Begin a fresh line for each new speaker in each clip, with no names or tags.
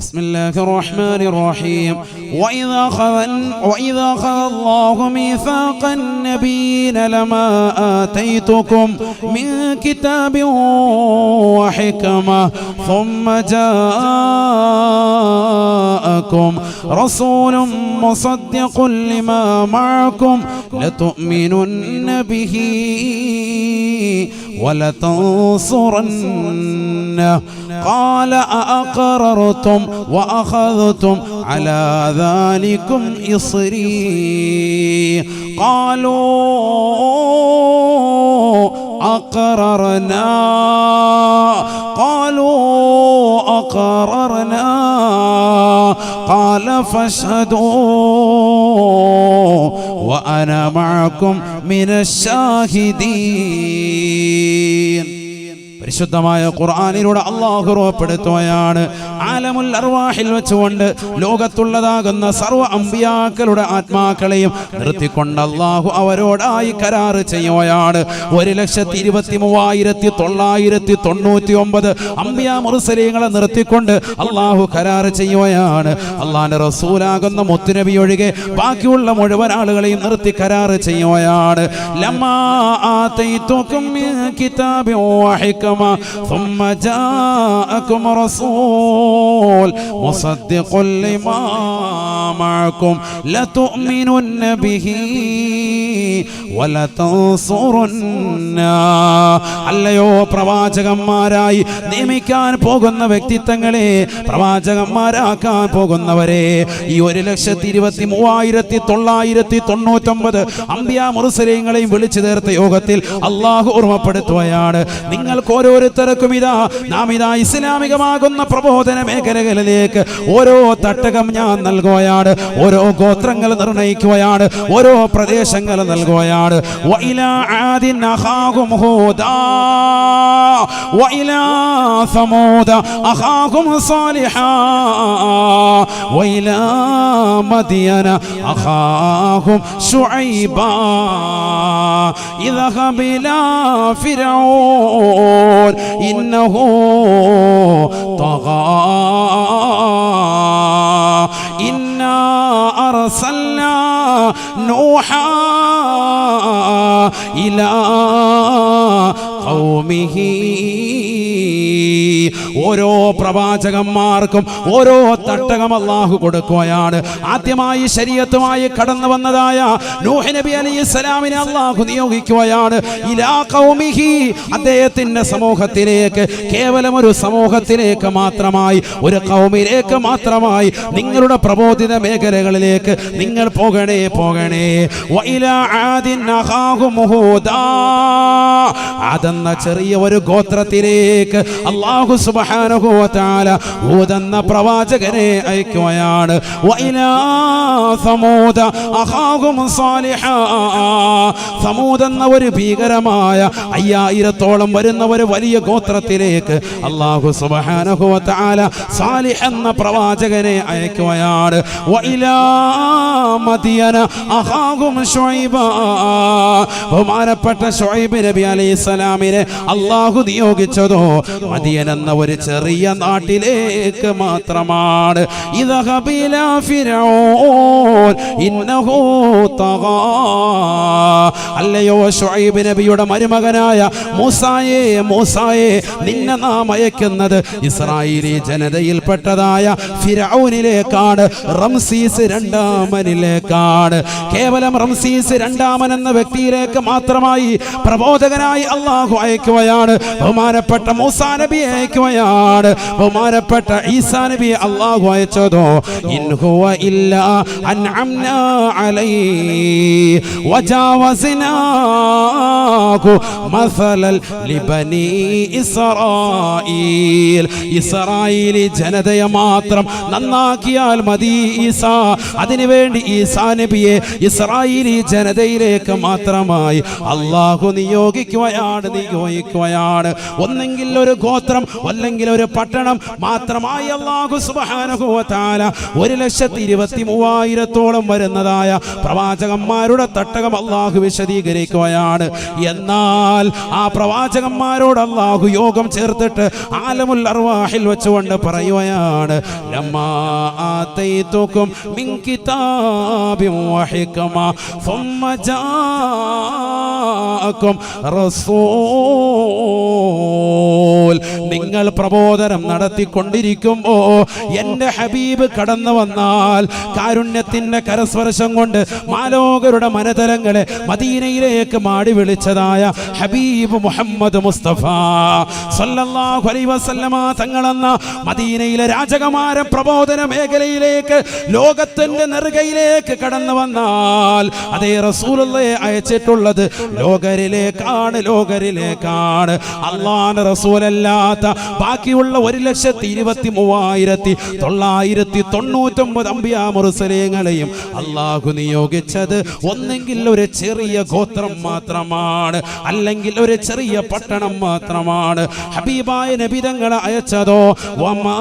بسم الله الرحمن الرحيم وإذا أخذ الله ميثاق النبيين لما آتيتكم من كتاب وحكمة ثم جاءكم رسول مصدق لما معكم لتؤمنن به ولتنصرنه قال أأقررتم وأخذتم على ذلكم إصري قالوا أقررنا قال فاشهدوا وأنا معكم من الشاهدين. പരിശുദ്ധമായ ഖുർആനിലൂടെ അല്ലാഹു ഉറപ്പെടുത്തുകയാണ്, ആലമുൽ അർവാഹിൽ വെച്ചുകൊണ്ട് ലോകത്തുള്ളതാകുന്ന സർവ്വ അമ്പിയാക്കളുടെ ആത്മാക്കളെയും നിർത്തിക്കൊണ്ട് അല്ലാഹു അവരോടായി കരാറ് ചെയ്യുകയാണ്. 1,23,999 അമ്പിയാ മുർസലീങ്ങളെ നിർത്തിക്കൊണ്ട് അല്ലാഹു കരാറ് ചെയ്യുകയാണ്. അല്ലാഹുവിന്റെ റസൂലാകുന്ന മുത്തുനബി ഒഴികെ ബാക്കിയുള്ള മുഴുവൻ ആളുകളെയും നിർത്തി കരാറ് ചെയ്യുകയാണ്. ലമ്മാ ആതൈതുകും മിൻ കിതാബിൻ വഹിക്മ ثم جاءكم رسول مصدق لما معكم لتؤمنن به ولتنصرنه. അല്ലയോ പ്രവാചകന്മാരായി നിയമിക്കാൻ പോകുന്ന വ്യക്തിത്വങ്ങളെ, പ്രവാചകന്മാരാക്കാൻ പോകുന്നവരെ, ഈ 1,23,999 അമ്പിയാ മുർസലീങ്ങളെയും വിളിച്ചു ചേർത്ത യോഗത്തിൽ അല്ലാഹു ഓർമ്മപ്പെടുത്തുകയാണ്, നിങ്ങൾക്ക് ഓരോരുത്തർക്കും നാം ഇസ്ലാമികമാകുന്ന പ്രബോധന മേഖലകളിലേക്ക് ഓരോ തട്ടകം ഞാൻ നൽകുകയാണ്, ഓരോ ഗോത്രങ്ങൾ നിർണയിക്കുകയാണ്, ഓരോ പ്രദേശങ്ങൾ നൽകുകയാണ്. വഇലാ ആദിൻ അഖാഹും ഹൂദാ വഇലാ സമൂദ അഖാഹും സാലിഹാ വഇലാ മദിയന അഖാഹും ശുഐബാ ഇദ്ഹബ ഇലാ ഫിർഔൻ ഇന്നഹു തഗാ ഇന്നാ അർസൽനാ നൂഹാ ഇലാ ഖൗമിഹി. ഓരോ പ്രവാചകന്മാർക്കും ഓരോ തട്ടകം അല്ലാഹു കൊടുക്കുകയാണ്. ആദ്യമായി ശരീഅത്തുമായി കടന്നു വന്നതായ നൂഹ് നബി അലൈഹിസ്സലാമിനെ അല്ലാഹു നിയോഗിക്കുകയാണ്. ഇലാ ഖൗമിഹി, അദ്ദേഹത്തിന്റെ സമൂഹത്തിലേക്ക്, കേവലം ഒരു സമൂഹത്തിലേക്ക് മാത്രമായി, ഒരു ഖൗമിലേക്ക് മാത്രമായി, നിങ്ങളുടെ പ്രബോധിത മേഖലകളിലേക്ക് നിങ്ങൾ പോകണേ. വഇലാ ആദിൻ അഖാഹും ഹൂദാ, അതെന്ന ചെറിയ ഒരു ഗോത്രത്തിലേക്ക് അല്ലാഹു സുബ്ഹാനഹു വ തആല ഹൂദ് എന്ന പ്രവാചകനെ അയക്കുകയാണ്. വഇലാ സമൂദ അഖാഹും സാലിഹാ, സമൂദ് എന്ന ഒരു ഭീകരമായ 5000-ഓളം വരുന്ന ഒരു വലിയ ഗോത്രത്തിലേക്ക് അല്ലാഹു സുബ്ഹാനഹു വ തആല സാലിഹ് എന്ന പ്രവാചകനെ അയക്കുകയാണ്. വഇലാ മദിയന അഖാഹും ശുഐബാ, ബഹുമാനപ്പെട്ട ശുഐബ് നബി അലൈഹിസ്സലാമിനെ അല്ലാഹു നിയോഗിച്ചതോ മദിയൻ എന്ന ഒരു ചെറിയ നാട്ടിലേക്ക് മാത്രമാണ്. ഇദ്ഹബ ഇലാ ഫിർഔൻ ഇന്നഹു തഗാ, അല്ലയോ ശുഐബ് നബിയുടെ മരുമകനായ മൂസായെ, നിന്നെ നാം അയക്കുന്നത് ഇസ്രായേലി ജനതയിൽപ്പെട്ടതായ ഫിർഔനിലേക്കാണ്, റംസീസ് രണ്ടാമനിലേക്കാണ്. കേവലം റംസീസ് രണ്ടാമൻ എന്ന വ്യക്തിയിലേക്ക് മാത്രമായി പ്രബോധകനായി അല്ലാഹു അയക്കുകയാണ്. ബഹുമാനപ്പെട്ട മൂസാ നബിയെ അയക്കുകയാണ്. ബഹുമാനപ്പെട്ട ഈസാ നബിയെ അല്ലാഹു അയച്ചതോ ഇൻ ഹുവ ഇല്ലാ അൻഅംനാ അലൈഹി വജാവസ്നാഹു മസലൽ ലിബനി ഇസ്രായീൽ. ഇസ്രായേലി ജനതയെ മാത്രം നന്നാക്കിയാൽ മതി ഈസാ. അതിനുവേണ്ടി ഈസാ നബിയെ ഇസ്രായേലി ജനതയിലേക്ക് മാത്രമായി അല്ലാഹു നിയോഗിക്കുകയാണ്. ഒന്നെങ്കിൽ ഒരു ഗോത്രം, അല്ലെങ്കിൽ ഒന്നെങ്കിൽ ഒരു പട്ടണം മാത്രമായി അല്ലാഹു സുബ്ഹാനഹു വ തആല 1,23,000 വരുന്നതായ പ്രവാചകന്മാരുടെ തട്ടകം അല്ലാഹു വിശദീകരിക്കുകയാണ്. എന്നാൽ ആ പ്രവാചകന്മാരോട് അല്ലാഹു യോഗം ചേർത്തിട്ട് ആലമുൽ അർവാഹിൽ വെച്ചുകൊണ്ട് പറയുകയാണ്, ലമ്മാ ആതൈതുകും മിൻ കിതാബിൻ വഹിക്മ ثم جاءكم റസൂൽ. നിങ്ങൾ പ്രബോധനം നടത്തിക്കൊണ്ടിരിക്കുമ്പോ എന്റെ ഹബീബ് കടന്നു വന്നാൽ കാരുണ്യത്തിന്റെ കരസ്പർശം കൊണ്ട് മാലോകരുടെ മനതലങ്ങളെ മദീനയിലേക്ക് മാടി വിളിച്ചതായ ഹബീബ് മുഹമ്മദ് മുസ്തഫ സല്ലല്ലാഹു അലൈഹി വസല്ലമ തങ്ങളെന്ന മദീനയിലെ രാജകുമാരൻ പ്രബോധന മേഖലയിലേക്ക് ലോകത്തിന്റെ നെറുകയിലേക്ക് കടന്നു വന്നാൽ അതേ റസൂലുള്ളാഹിയെ അയച്ചിട്ടുള്ളത് ലോകരിലേക്കാണ്. അല്ലാഹുവിന്റെ റസൂലല്ലാത്ത ബാക്കിയുള്ള 1,23,999 അംബിയാ മുർസലീങ്ങളെയും അല്ലാഹു നിയോഗിച്ചത് ഒന്നെങ്കിൽ ഒരു ചെറിയ ഗോത്രം മാത്രമാണ്, അല്ലെങ്കിൽ ഒരു ചെറിയ പട്ടണം മാത്രമാണ്. ഹബീബായ നബി തങ്ങളെ അയച്ചതോ വമാ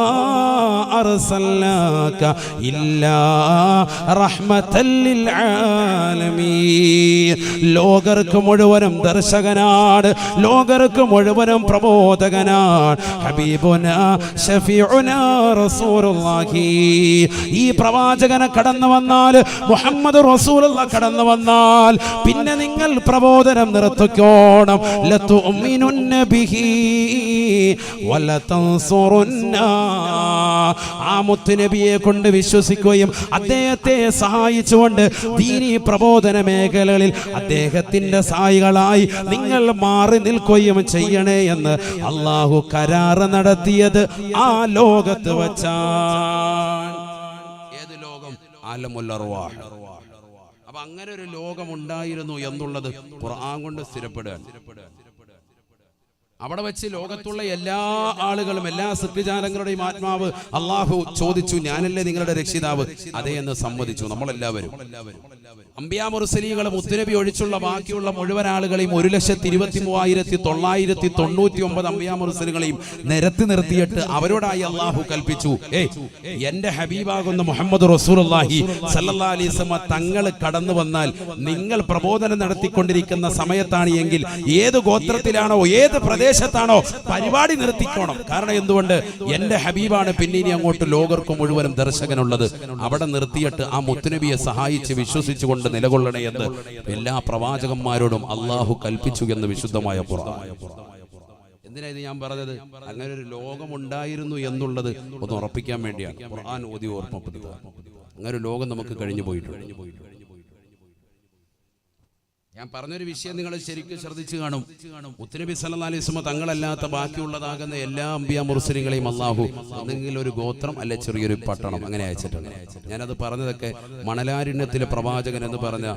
അർസൽനാക ഇല്ലാ റഹ്മത്തൽ ലിൽ ആലമീൻ. ലോകർക്ക് മുഴുവനും ദർശകനാണ്, ലോകർക്ക് മുഴുവനും പ്രബോധകനാണ് ഹബീബുനാ ശഫീഉനാ റസൂലുള്ളാഹി. ഈ പ്രവാചകനെ കടന്നു വന്നാൽ, മുഹമ്മദ് റസൂലുള്ളാഹി കടന്നു വന്നാൽ പിന്നെ നിങ്ങൾ പ്രബോധനം നിർത്തിക്കോണം. ലതുഅ്മിനുന്ന ബിഹി വലതൻസുറുന്ന. ആ മുത്തുനബിയെ കൊണ്ട് വിശ്വസിക്കുകയും അദ്ദേഹത്തെ സഹായിച്ചുകൊണ്ട് ദീനീ പ്രബോധന മേഖലകളിൽ അദ്ദേഹത്തിന്റെ സഹായികളായി നിങ്ങൾ മാറി നിൽക്കുകയും ചെയ്യണേ എന്ന് അല്ലാഹു കരാറ് നടത്തിയത് ആ ലോകത്ത് വച്ചാണ്. ഏത് ലോകം? ആലമുൽ അർവാഹ്. അപ്പൊ അങ്ങനെ ഒരു ലോകം ഉണ്ടായിരുന്നു എന്നുള്ളത് ഖുർആൻ കൊണ്ട് സ്ഥിരപ്പെടുകയാണ്. അവിടെ വെച്ച് ലോകത്തുള്ള എല്ലാ ആളുകളും, എല്ലാ സൃഷ്ടിജാലങ്ങളുടെയും ആത്മാവ് അള്ളാഹു ചോദിച്ചു, ഞാനല്ലേ നിങ്ങളുടെ രക്ഷിതാവ്? അതേ എന്ന് സമ്മതിച്ചു നമ്മളെല്ലാവരും. അംബിയാ മുർസലീങ്ങൾ മുത്തുനബി ഒഴിച്ചുള്ള ബാക്കിയുള്ള മുഴുവൻ ആളുകളെയും 1,23,999 അംബിയാ മുർസലുകളെയും നിരത്തി നിർത്തിയിട്ട് അവരോടായി അള്ളാഹു കൽപ്പിച്ചു, എന്റെ ഹബീബാകുന്ന മുഹമ്മദ് റസൂലുള്ളാഹി സല്ലല്ലാഹു അലൈഹി വസല്ലം തങ്ങൾ കടന്നു വന്നാൽ നിങ്ങൾ പ്രബോധനം നടത്തിക്കൊണ്ടിരിക്കുന്ന സമയത്താണ് എങ്കിൽ ഏത് ഗോത്രത്തിലാണോ ഏത് പ്രദേശത്താണോ പരിപാടി നിർത്തിക്കോണം. കാരണം എന്തുകൊണ്ട്? എന്റെ ഹബീബാണ് പിന്നെ ഇനി അങ്ങോട്ട് ലോകർക്ക് മുഴുവനും ദർശകനുള്ളത്. അവിടെ നിർത്തിയിട്ട് ആ മുത്തുനബിയെ സഹായിച്ച് വിശ്വസിച്ചുകൊണ്ട് നിലകൊള്ളണേ എന്ന് എല്ലാ പ്രവാചകന്മാരോടും അള്ളാഹു കൽപ്പിച്ചു എന്ന് വിശുദ്ധമായ ഖുർആൻ. എന്തിനാ ഇത് ഞാൻ പറഞ്ഞത്? അങ്ങനെ ഒരു ലോകം ഉണ്ടായിരുന്നു എന്നുള്ളത് ഒന്ന് ഉറപ്പിക്കാൻ വേണ്ടിയാണ് ഖുർആൻ ഓതി ഓർമ്മപ്പെടുത്തുക. അങ്ങനെ ഒരു ലോകം നമുക്ക് കഴിഞ്ഞു പോയിട്ടുണ്ട്. ഞാൻ പറഞ്ഞൊരു വിഷയം നിങ്ങൾ ശരിക്കും ശ്രദ്ധിച്ചു കാണും. മുത്തുനബി സല്ലല്ലാഹു അലൈഹി വസല്ലം തങ്ങളല്ലാത്ത ബാക്കിയുള്ളതാകുന്ന എല്ലാ അംബിയാ മുർസലീങ്ങളെയും അല്ലാഹു ഒന്നെങ്കിൽ ഒരു ഗോത്രം അല്ലെ ചെറിയൊരു പട്ടണം അങ്ങനെ അയച്ചിട്ടുണ്ട്. ഞാനത് പറഞ്ഞതൊക്കെ മണലാരണ്യത്തിലെ പ്രവാചകൻ എന്ന് പറഞ്ഞ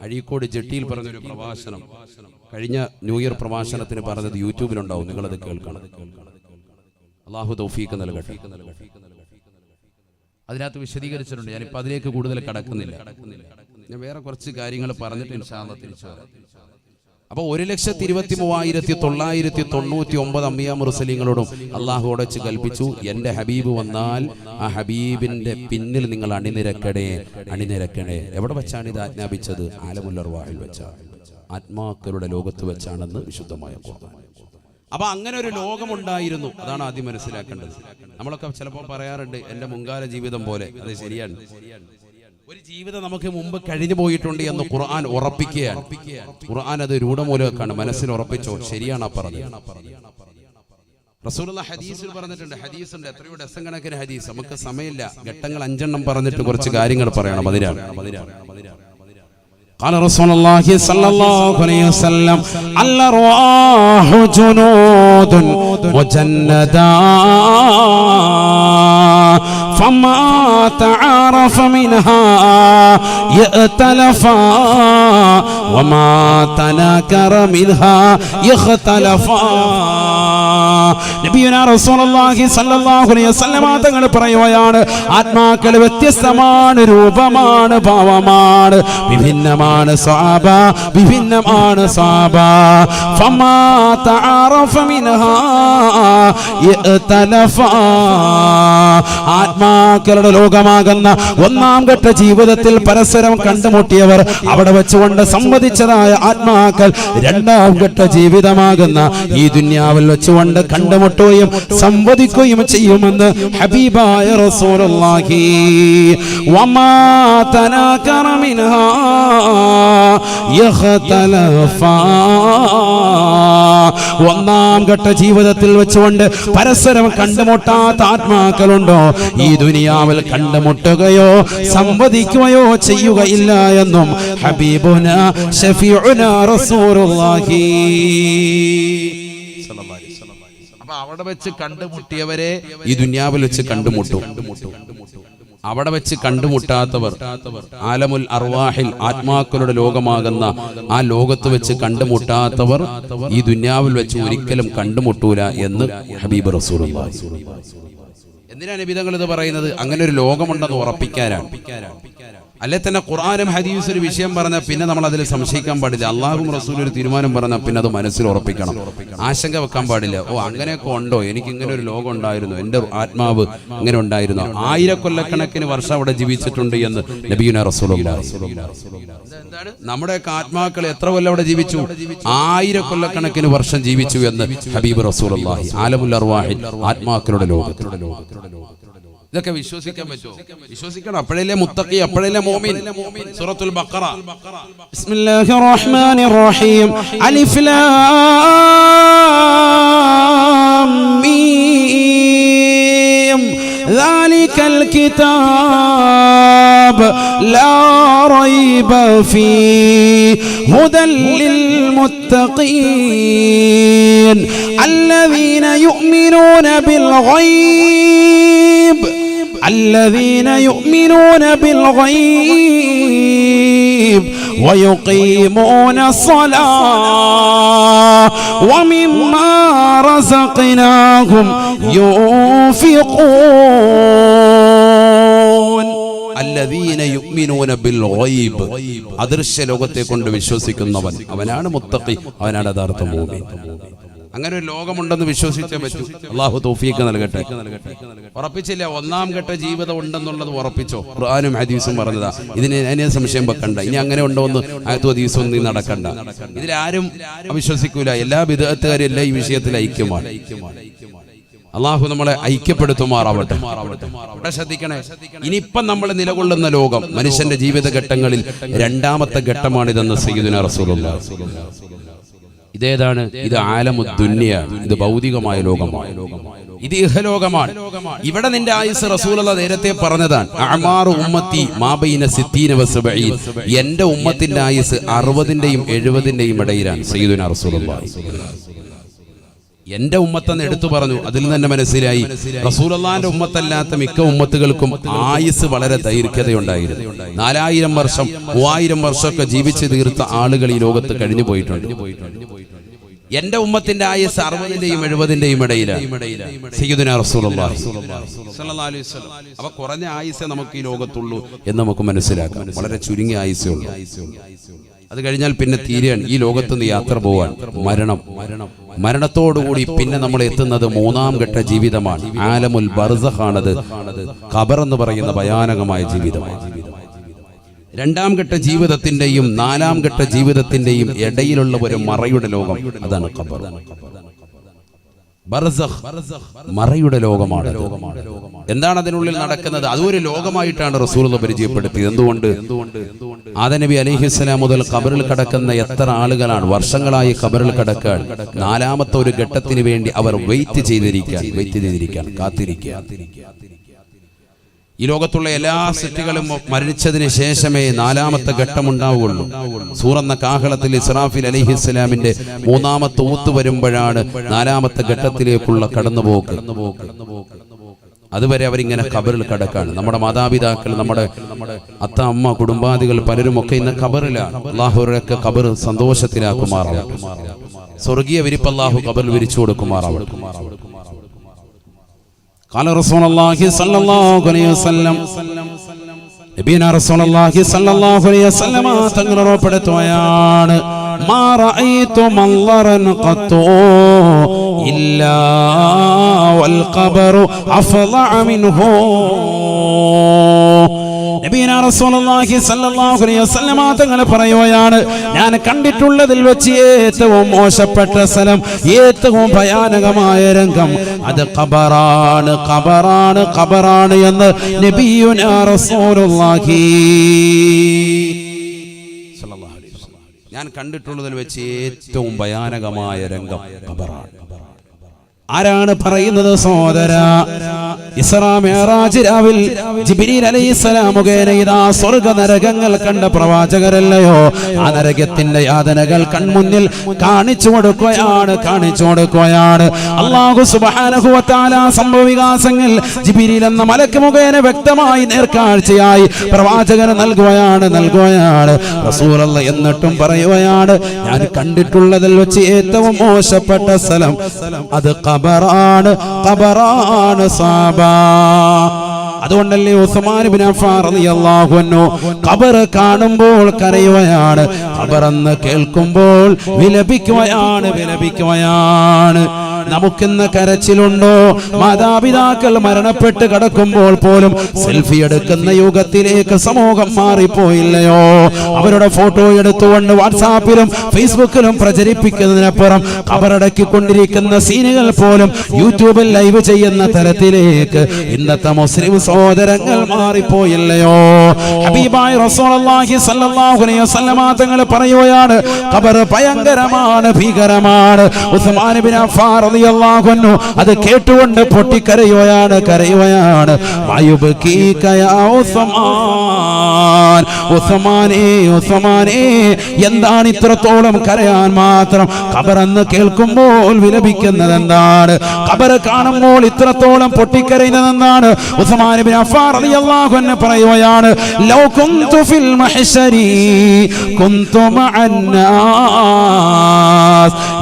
അഴീക്കോട് ജെട്ടിയിൽ പറഞ്ഞൊരു പ്രഭാഷണം, കഴിഞ്ഞ ന്യൂ ഇയർ പ്രഭാഷണത്തിന് പറഞ്ഞത് യൂട്യൂബിലുണ്ടാവും, നിങ്ങളത് കേൾക്കണം. അല്ലാഹു തൗഫീഖ് നൽകട്ടെ. അതിനകത്ത് വിശദീകരിച്ചിട്ടുണ്ട്. ഞാനിപ്പോൾ അതിലേക്ക് കൂടുതൽ കടക്കുന്നില്ല. ഞാൻ വേറെ കുറച്ച് കാര്യങ്ങൾ പറഞ്ഞിട്ട് ഇൻഷാ അല്ലാഹ് തിരിച്ചു വരാം. അപ്പോൾ 1,23,999 അംബിയാ മുർസലീങ്ങളോടും അള്ളാഹു ഉടച്ച് കൽപ്പിച്ചു, എന്റെ ഹബീബ് വന്നാൽ ആ ഹബീബിന്റെ പിന്നിൽ നിങ്ങൾ അണിനിരക്കണേ. എവിടെ വെച്ചാണ് ഇത് ആജ്ഞാപിച്ചത്? ആലമുൽ അർവാഹിൽ വെച്ചാണ്, ആത്മാക്കളുടെ ലോകത്ത് വെച്ചാണെന്ന് വിശുദ്ധമായ ഖുർആൻ. അപ്പൊ അങ്ങനെ ഒരു ലോകമുണ്ടായിരുന്നു. അതാണ് ആദ്യം മനസ്സിലാക്കേണ്ടത്. നമ്മളൊക്കെ ചിലപ്പോൾ പറയാറുണ്ട് എന്റെ മുൻകാല ജീവിതം പോലെ. അത് ശരിയാണ്, ഒരു ജീവിതം നമുക്ക് മുമ്പ് കഴിഞ്ഞു പോയിട്ടുണ്ട് എന്ന് ഖുർആൻ ഉറപ്പിക്കുകയാണ്. ഖുർആൻ അത് രൂഢമൂലക്കാണ്, മനസ്സിൽ ഉറപ്പിച്ചോ. ശരിയാണ് ആ പറഞ്ഞത്. റസൂലുള്ളാഹി ഹദീസിൽ പറഞ്ഞിട്ടുണ്ട്, ഹദീസുണ്ട്, എത്രയോ ഡസൻ കണക്കിന് ഹദീസ്. നമുക്ക് സമയമില്ല, ഘട്ടങ്ങൾ 5 എണ്ണം പറഞ്ഞിട്ട് കുറച്ച് കാര്യങ്ങൾ പറയണം. അതിനാണ് قال رسول الله صلى الله عليه وسلم الأرواح جنود مجندة فما تعارف منها يأتلفا وما تناكر منها يختلفا. നബിയുനാ റസൂലുള്ളാഹി സ്വല്ലല്ലാഹു അലൈഹി വസല്ലമ തങ്ങൾ പറയുകയാണ്, ആത്മാക്കൾ വ്യത്യസ്തമാണ്, രൂപമാണ്, ഭാവമാണ്, വിഭിന്നമാണ്. സ്വഹാബ വിഭിന്നമാണ്. സ്വഹാബ ഫമാ തആറഫ മിൻഹാ യതലഫ. ആത്മാക്കളുടെ ലോകമാകുന്ന ഒന്നാം ഘട്ട ജീവിതത്തിൽ പരസ്പരം കണ്ടുമുട്ടിയവർ അവിടെ വെച്ചുകൊണ്ട് സംവദിച്ചതായ ആത്മാക്കൾ രണ്ടാം ഘട്ട ജീവിതമാകുന്ന ഈ ദുനിയാവിൽ വെച്ചുകൊണ്ട് കണ്ടുമുട്ടുകയും സംവദിക്കുകയും ചെയ്യുമെന്ന് ഹബീബായ റസൂലുള്ളാഹി. വമാ തനാകറ മിൻഹാ യഖ്തലഫ. ഒന്നാം ഘട്ട ജീവിതത്തിൽ വെച്ചുകൊണ്ട് പരസ്പരം കണ്ടുമുട്ടാത്ത ആത്മാക്കളുണ്ടോ ഈ ദുനിയാവിൽ കണ്ടുമുട്ടുകയോ സംവദിക്കുകയോ ചെയ്യുകയില്ല എന്നും ഹബീബുന ശഫീഉന റസൂലുള്ളാഹി. അപ്പൊ അവിടെ വെച്ച് കണ്ടുമുട്ടിയവരെ ഈ ദുനിയാവിൽ വെച്ച് കണ്ടുമുട്ടും. അവിടെ വെച്ച് കണ്ടുമുട്ടാത്തവർ ആലമുൽ അർവാഹിൽ ആത്മാക്കളുടെ ലോകമാകുന്ന ആ ലോകത്ത് വെച്ച് കണ്ടുമുട്ടാത്തവർ ഈ ദുനിയാവിൽ വെച്ച് ഒരിക്കലും കണ്ടുമുട്ടൂല എന്ന് ഹബീബ് റസൂലുള്ളാഹി. എന്തിനാണ് നബി തങ്ങൾ ഇത് പറയുന്നത്? അങ്ങനെ ഒരു ലോകമുണ്ടെന്ന് ഉറപ്പിക്കാനാണ്. അല്ലെ തന്നെ ഖുർആനും ഹദീസും ഒരു വിഷയം പറഞ്ഞാൽ പിന്നെ നമ്മൾ അതിൽ സംശയിക്കാൻ പാടില്ല. അള്ളാഹും റസൂലും ഒരു തീരുമാനം പറഞ്ഞാൽ പിന്നെ അത് മനസ്സിൽ ഉറപ്പിക്കണം, ആശങ്ക വെക്കാൻ പാടില്ല. ഓ അങ്ങനെയൊക്കെ ഉണ്ടോ, എനിക്ക് ഇങ്ങനെ ഒരു ലോകം ഉണ്ടായിരുന്നു, എൻ്റെ ആത്മാവ് ഇങ്ങനെ ഉണ്ടായിരുന്നു. 1000 കൊല്ലക്കണക്കിന് വർഷം അവിടെ ജീവിച്ചിട്ടുണ്ട് എന്ന് നബിയുനാ റസൂലുള്ളാഹി. നമ്മുടെയൊക്കെ ആത്മാക്കൾ എത്ര കൊല്ലം അവിടെ ജീവിച്ചു? 1000 കൊല്ലക്കണക്കിന് വർഷം ജീവിച്ചു എന്ന് ഹബീബ് റസൂലുള്ളാഹി. ആലമുൽ അർവാഹിൽ ആത്മാക്കളുടെ ലോകത്തിലുള്ള ഇതൊക്കെ വിശ്വസിക്കാൻ പറ്റുമോ? വിശ്വസിക്കണം. അപ്പോഴല്ലേ മുത്തഖി, അപ്പോഴല്ലേ മുഅ്മിൻ. സൂറത്തുൽ ബഖറ. ബിസ്മില്ലാഹിർ റഹ്മാനിർ റഹീം. അലിഫ് ലാം മീം. ദാലികൽ കിതാബ് ലാ റൈബ ഫീഹി ഹുദൽ ലിൽ മുത്തഖീൻ الذين يؤمنون بالغيب الذين يؤمنون بالغيب ويقيمون الصلاة ومما رزقناهم ينفقون الذين يؤمنون بالغيب. അദൃശ്യ ലോകത്തെ കൊണ്ട് വിശ്വസിക്കുന്നവൻ അവനാണ് മുത്തഖി, അവനാണ് യഥാർത്ഥ മുഅ്മിൻ. അങ്ങനെ ഒരു ലോകമുണ്ടെന്ന് വിശ്വസിച്ചേ പറ്റൂ. അല്ലാഹു തൗഫീഖ് നൽകട്ടെ. ഉറപ്പിച്ചില്ല, ഒന്നാം ഘട്ട ജീവിതം ഉണ്ടെന്നുള്ളത് ഉറപ്പിച്ചോ? ഖുർആനും ഹദീസും പറഞ്ഞതാ. ഇതിനെ സംശയം വെക്കണ്ട. ഇനി അങ്ങനെ ഉണ്ടോ എന്ന് ആയത്തും ഹദീസും നീ നടക്കണ്ട. ഇതിലാരും അവിശ്വസിക്കൂല. എല്ലാ ബിദ്അത്തുകാരും എല്ലാ ഈ വിഷയത്തിൽ ഐക്യമാണ്. അള്ളാഹു നമ്മളെ ഐക്യപ്പെടുത്തുമാറാവട്ടെ. ഇവിടെ ശ്രദ്ധിക്കണേ, ഇനിയിപ്പം നമ്മൾ നിലകൊള്ളുന്ന ലോകം മനുഷ്യന്റെ ജീവിതഘട്ടങ്ങളിൽ രണ്ടാമത്തെ ഘട്ടമാണിതെന്ന് സയ്യിദുനാ റസൂലുള്ളാഹി. ഇതേതാണ്? ഇത് ആലമുദ് ദുനിയാണ്. ഇത് ഭൗതികമായ ലോകമാണ്. ഇത് ഇഹലോകമാണ്. ഇവിടെ നിന്റെ ആയുസ് റസൂലുള്ളാഹി നേരത്തെ പറഞ്ഞതാണ്. അഅ്മാറു ഉമ്മത്തി മാ ബൈന 60 വ 70. എന്റെ ഉമ്മത്തിന്റെ ആയുസ് 60ന്റെയും 70ന്റെയും ഇടയിലാണ്. സയ്യിദുനാ റസൂലുള്ളാഹി എന്റെ ഉമ്മത്തെന്ന് എടുത്തു പറഞ്ഞു. അതിൽ തന്നെ മനസ്സിലായി റസൂലുള്ളാഹിന്റെ ഉമ്മത്തല്ലാത്ത മിക്ക ഉമ്മത്തുകൾക്കും ആയുസ് വളരെ ദൈർഘ്യതയുണ്ടായിരുന്നു. 4000 വർഷം 3000 വർഷമൊക്കെ ജീവിച്ചു തീർത്ത ആളുകൾ ഈ ലോകത്ത് കഴിഞ്ഞു പോയിട്ടുണ്ട്. എന്റെ ഉമ്മത്തിന്റെ ആയുസ് 60ന്റെയും 70ന്റെയും ഇടയിലാണ്. സയ്യിദുനാ റസൂലുള്ളാഹി സ്വല്ലല്ലാഹു അലൈഹി വസല്ലം. അപ്പൊ കുറഞ്ഞ ആയുസേ നമുക്ക് ഈ ലോകത്തുള്ളൂ എന്ന് നമുക്ക് മനസ്സിലാക്കാം. വളരെ ചുരുങ്ങിയ ആയുസേ ഉള്ളൂ. അത് കഴിഞ്ഞാൽ പിന്നെ തീരെയാണ് ഈ ലോകത്ത് നിന്ന് യാത്ര പോവാൻ. മരണത്തോടുകൂടി പിന്നെ നമ്മൾ എത്തുന്നത് മൂന്നാം ഘട്ട ജീവിതമാണ്. ആലമുൽ ബർസഖാണത്. ഖബർ എന്ന് പറയുന്ന ഭയാനകമായ ജീവിതമാണ്. രണ്ടാം ഘട്ട ജീവിതത്തിന്റെയും നാലാം ഘട്ട ജീവിതത്തിന്റെയും ഇടയിലുള്ള ഒരു മറയുടെ ലോകം, അതാണ് ഖബർ. ബർസഖ് മറയുടെ ലോകമാണ്. എന്താണ് അതിനുള്ളിൽ നടക്കുന്നത്? അതൊരു ലോകമായിട്ടാണ് റസൂലുള്ളാഹി പരിചയപ്പെടുത്തിയത്. എന്തുകൊണ്ട്? ആദം നബി അലൈഹിസ്സലാം മുതൽ ഖബറിൽ കിടക്കുന്ന എത്ര ആളുകളാണ് വർഷങ്ങളായി ഖബറിൽ കിടക്കാൻ. നാലാമത്തെ ഒരു ഘട്ടത്തിന് വേണ്ടി അവർ വെയിറ്റ് ചെയ്തിരിക്കാൻ കാത്തിരിക്കുക. ഈ ലോകത്തുള്ള എല്ലാ സൃഷ്ടികളും മരിച്ചതിന് ശേഷമേ നാലാമത്തെ ഘട്ടം ഉണ്ടാവുകയുള്ളൂ. സൂറന്ന കാഹളത്തിൽ ഇസ്രാഫീൽ അലൈഹിസ്സലാമിന്റെ മൂന്നാമത്തെ ഊത്ത് വരുമ്പോഴാണ് നാലാമത്തെ ഘട്ടത്തിലേക്കുള്ള കടന്നുപോക്ക്. അതുവരെ അവരിങ്ങനെ ഖബറിൽ കിടക്കാണ്. നമ്മുടെ മാതാപിതാക്കൾ, നമ്മുടെ അത്ത അമ്മ കുടുംബാദികൾ പലരും ഒക്കെ ഇന്ന് ഖബറിലാണ്. അല്ലാഹു അവരൊക്കെ ഖബർ സന്തോഷത്തിലാക്കുമാറാവട്ടെ. സ്വർഗീയ വിരിപ്പ് അല്ലാഹു ഖബറിൽ വിരിച്ചു കൊടുക്കുമാറാവട്ടെ. ഖാല റസൂലുള്ളാഹി സ്വല്ലല്ലാഹു അലൈഹി വസല്ലം, നബിയന റസൂലുള്ളാഹി സ്വല്ലല്ലാഹു അലൈഹി വസല്ലം തങ്ങൾ ഉറപ്പെടുത്തുകയാണ്, മാ റഅയ്തു മൻളറൻ ഖത്തു ഇല്ലാ വൽ ഖബറു അഫളഅ മിൻഹു. നബിയന റസൂലുള്ളാഹി സ്വല്ലല്ലാഹു അലൈഹി വസല്ലം തങ്ങൾ പറയുകയാണ്, ഞാൻ കണ്ടിട്ടുള്ളതിൽ വെച്ച് ഏറ്റവും മോശപ്പെട്ട സ്ഥലം, ഏറ്റവും ഭയാനകമായ രംഗം അത് ഖബറാണ്, ഖബറാണ്, ഖബറാണ് എന്ന് നബിയുന റസൂലുള്ളാഹി സ്വല്ലല്ലാഹു അലൈഹി വസല്ലം. ഞാൻ കണ്ടിട്ടുള്ളതിൽ വെച്ച് ഏറ്റവും ഭയാനകമായ രംഗം ഖബറാണ്. ആരാണ് പറയുന്നത് സഹോദര? ഇസ്രാ മിഅ്റാജ് രാവിൽ ജിബ്രീൽ അലൈഹിസ്സലാം മുഖേന ഇതാ സ്വർഗ്ഗ നരകങ്ങൾ കണ്ട പ്രവാചകരല്ലയോ? ആ നരകത്തിന്റെ യാതനകൾ കൺമുന്നിൽ കാണിച്ചു കൊടുക്കുകയാണ്. അല്ലാഹു സുബ്ഹാനഹു വ തആല സംഭവ വികാസങ്ങൾ ജിബ്രീൽ എന്ന മലക്ക് മുഖേന വ്യക്തമായി നേർക്കാഴ്ചയായി പ്രവാചകന് നൽകുകയാണ് റസൂലുള്ളാഹി. എന്നിട്ടും പറയുകയാണ്, ഞാൻ കണ്ടിട്ടുള്ളതിൽ വെച്ച് ഏറ്റവും മോശപ്പെട്ട സ്ഥലം അത് ഖബറാണ്, ഖബറാണ് സാബ. അതുകൊണ്ടല്ലേ ഉസ്മാൻ ഇബ്നു അഫ്ഫാൻ റളിയല്ലാഹു അൻഹു ഖബർ കാണുമ്പോൾ കരയുകയാണ്, ഖബർ എന്ന് കേൾക്കുമ്പോൾ വിലപിക്കുകയാണ്. നമുക്കിന്ന് കരച്ചിലുണ്ടോ? മാതാപിതാക്കൾ മരണപ്പെട്ട് കിടക്കുമ്പോൾ പോലും സെൽഫി എടുക്കുന്ന യുഗത്തിലേക്ക് സമൂഹം മാറിപ്പോയില്ലയോ? അവരുടെ ഫോട്ടോ എടുത്തുകൊണ്ട് വാട്സാപ്പിലും ഫേസ്ബുക്കിലും പ്രചരിപ്പിക്കുന്നതിനപ്പുറം ഖബറടക്കിക്കൊണ്ടിരിക്കുന്ന സീനുകൾ പോലും യൂട്യൂബിൽ ലൈവ് ചെയ്യുന്ന തരത്തിലേക്ക് ഇന്നത്തെ മുസ്ലിം സഹോദരങ്ങൾ മാറിപ്പോയില്ലയോ? ഹബീബായ റസൂലുള്ളാഹി സ്വല്ലല്ലാഹു അലൈഹി വസല്ലം തങ്ങൾ പറയുകയാണ്, ഖബർ ഭയങ്കരമാണ്, ഭീകരമാണ്. ഉസ്മാൻ ഇബ്നു അഫ്ഫാൻ റളിയല്ലാഹു അൻഹു അത് കേട്ടുകൊണ്ട് പൊട്ടിക്കരയുകയാണ്. വയുബ്കീക യാ ഉസ്മാൻ, ഉസ്മാനേ എന്താണ് ഇത്രത്തോളം കരയാൻ മാത്രം? ഖബർ എന്ന് കേൾക്കുമ്പോൾ വിലപിക്കുന്നത് എന്താണ്? ഖബർ കാണുമ്പോൾ ഇത്രത്തോളം പൊട്ടിക്കരയുന്നത് എന്താണ്? ഉസ്മാൻ ഇബ്നു അഫ്ഫാൻ റളിയല്ലാഹു അൻഹു പറയുകയാണ്, ലൗ കുന്തു ഫിൽ മഹ്ശരി കുന്തു മഅന്നാസ്.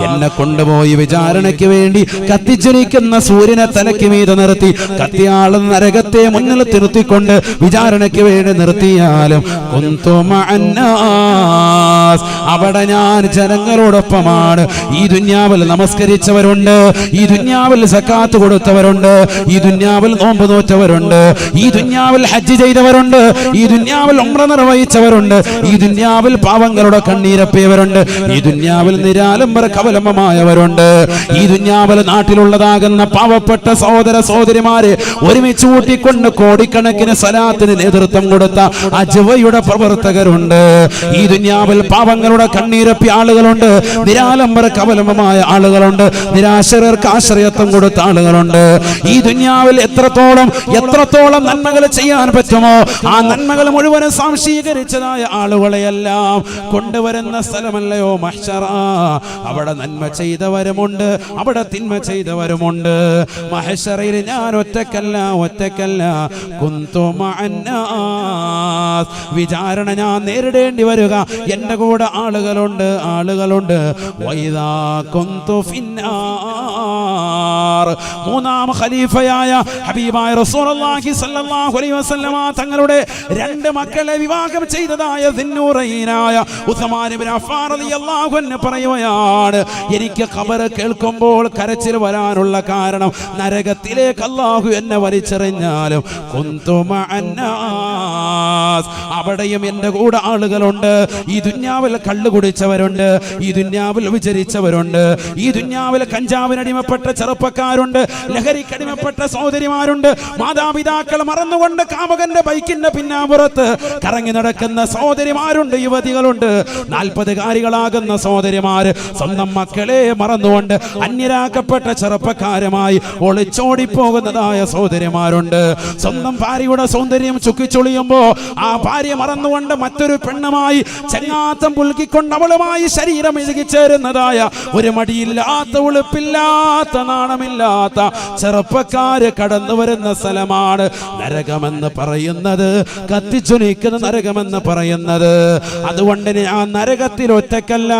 എന്നെ കൊണ്ടുപോയി വിചാരണയ്ക്ക് വേണ്ടി കത്തിജ്വലിക്കുന്ന സൂര്യനെ തലയ്ക്ക് മീതെ നിർത്തി കത്തിയാളും നരകത്തെ മുന്നിൽ നിർത്തിക്കൊണ്ട് വിചാരണയ്ക്ക് വേണ്ടി നിർത്തിയാലും കുന്തു മഅന്നാസ്, അവിടെ ഞാൻ ജനങ്ങളോടൊപ്പമാണ്. ഈ ദുനിയാവിൽ നമസ്കരിച്ചവരുണ്ട്, ഈ ദുനിയാവിൽ സക്കാത്ത് കൊടുത്തവരുണ്ട്, ഈ ദുനിയാവിൽ നോമ്പ് നോറ്റവരുണ്ട്, ഈ ദുനിയാവിൽ ഹജ്ജ് ചെയ്തവരുണ്ട്, ഈ ദുനിയാവിൽ ഉംറ നിർവഹിച്ചവരുണ്ട്, ഈ ദുനിയാവിൽ പാവങ്ങളുടെ കണ്ണീരപ്പിയവരുണ്ട്, ഈ ദുനിയാവിൽ നിരാലംബര കവലമമായവരുണ്ട്, ഈ ദുനിയാവിൽ നാട്ടിലുള്ളതാകുന്ന പാവപ്പെട്ട സഹോദര സഹോദരിമാരെ ഒരുമിച്ച് കൂട്ടിക്കൊണ്ട് കോടിക്കണക്കിന് സലാത്തിന് നേതൃത്വം കൊടുത്ത അജ്വയുടെ പ്രവർത്തകരുണ്ട്. ഈ ദുനിയാവിൽ പാവങ്ങളുടെ കണ്ണീരപ്പിയ ആളുകളുണ്ട്, നിരാലംബര കവലമമായ ആളുകളുണ്ട്, നിരാശ്രയർക്ക് ആശ്രയത്വം കൊടുത്ത ആളുകളുണ്ട്. ഈ ദുനിയാവിൽ എത്രത്തോളം നന്മകൾ ചെയ്യാൻ പറ്റുമോ ആ നന്മകൾ മുഴുവനും സാംശീകരിച്ചതായ ആളുകളെയെല്ലാം കൊണ്ടുവരുന്ന സ്ഥലമല്ലയോ മഹ്ശറ. അവിടെ നന്മ ചെയ്തവരുമുണ്ട്, അവിടെ തിന്മ ചെയ്തവരുമുണ്ട്. മഹ്ശറയിൽ ഞാൻ ഒറ്റക്കല്ല കുന്തു മഅന്നാസ്. വിചാരണ ഞാൻ നേരിടേണ്ടി വരിക, എന്റെ കൂടെ ആളുകളുണ്ട്. വൈദാ കുന്തു ഫിന്നാർ. മൂന്നാം ഖലീഫയായ ഹബീബായ റസൂലുള്ളാഹി സ്വല്ലല്ലാഹു അലൈഹി വസല്ലം തങ്ങളുടെ രണ്ട് മക്കളെ വിവാഹം ചെയ്തതായ ദിന്നൂറൈനായ ഉസ്മാൻ ഇബ്നു അഫ്ഫാൻ റളിയല്ലാഹു അൻഹു പറയുകയാണ്, എനിക്ക് ഖബർ കേൾക്കുമ്പോൾ കരച്ചിൽ വരാനുള്ള കാരണം നരകത്തിലേക്ക് അല്ലാഹു എന്നെ വലിച്ചെറിഞ്ഞാലും കുന്തു മഅന്നാസ്. അവിടെയും എൻ്റെ കൂടെ ആളുകളുണ്ട്. ഈ ദുനിയാവിൽ കള്ളു കുടിച്ചവരുണ്ട്, ഈ ദുനിയാവിൽ വിചരിച്ചവരുണ്ട്, ഈ ദുനിയാവിൽ കഞ്ചാവിനടിമപ്പെട്ട ചെറുപ്പക്കാരുണ്ട്, ലഹരിക്കടിമപ്പെട്ട സഹോദരിമാരുണ്ട്, മാതാപിതാക്കൾ മറന്നുകൊണ്ട് കാമകന്റെ ബൈക്കിന്റെ പിന്നാമ്പുറത്ത് കറങ്ങി നടക്കുന്ന സഹോദരിമാരുണ്ട്, യുവതികളുണ്ട്. 40കാരികളാകുന്ന സഹോദരിമാര് സ്വന്തം മക്കളെ മറന്നുകൊണ്ട് അന്യരാക്കപ്പെട്ട ചെറുപ്പക്കാരുമായി ഒളിച്ചോടിപ്പോകുന്നതായ സഹോദരിമാരുണ്ട്. സ്വന്തം ഭാര്യയുടെ സൗന്ദര്യം ചുക്കിച്ചൊളിയുമ്പോ ആ ഭാര്യ മറന്നുകൊണ്ട് മറ്റൊരു പെണ്ണുമായി ചെങ്ങാത്തം പുൽകിക്കൊണ്ട് അവളുമായി ശരീരം ഇഴുകിച്ചേരുന്നതായ ഒരു മടിയില്ലാത്ത ഉളുപ്പില്ലാത്ത നാണമില്ലാത്ത ചെറുപ്പക്കാര് കടന്നു വരുന്ന സ്ഥലമാണ് നരകമെന്ന് പറയുന്നത്, കത്തിച്ചൊലിക്കുന്ന നരകമെന്ന് പറയുന്നത്. അതുകൊണ്ട് ആ നരകത്തിൽ ഒറ്റക്കല്ല,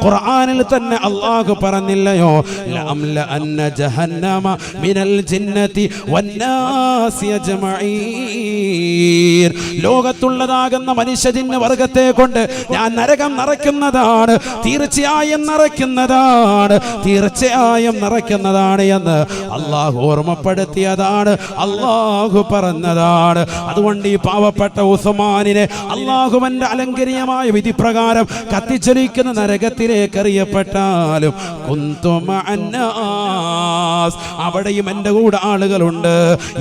ഖുർആനിൽ തന്നെ അല്ലാഹു പറഞ്ഞില്ലയോ, ലഅംല അന്ന ജഹന്നമ മിനൽ ജിന്നതി വന്നാസി അജ്മഈൻ, ലോകത്തുള്ളതാകുന്ന മനുഷ്യജിന്ന വർഗത്തെ കൊണ്ട് ഞാൻ നരകം നിറയ്ക്കുന്നതാണ്, തീർച്ചയായും നിറയ്ക്കുന്നതാണ്, തീർച്ചയായും നിറയ്ക്കുന്നതാണ് എന്ന് അല്ലാഹു ഓർമ്മപ്പെടുത്തിയതാണ്, അല്ലാഹു പറഞ്ഞതാണ്. അതുകൊണ്ട് ഈ പാവപ്പെട്ട ഉസ്മാനിനെ അല്ലാഹുവിന്റെ അലങ്കരീയമായ വിധി പ്രകാരം കത്തിച്ചൊലിക്കുന്ന നരകത്തിലേക്ക് എറിയപ്പെട്ടാലും അവിടെയും എൻ്റെ കൂടെ ആളുകളുണ്ട്.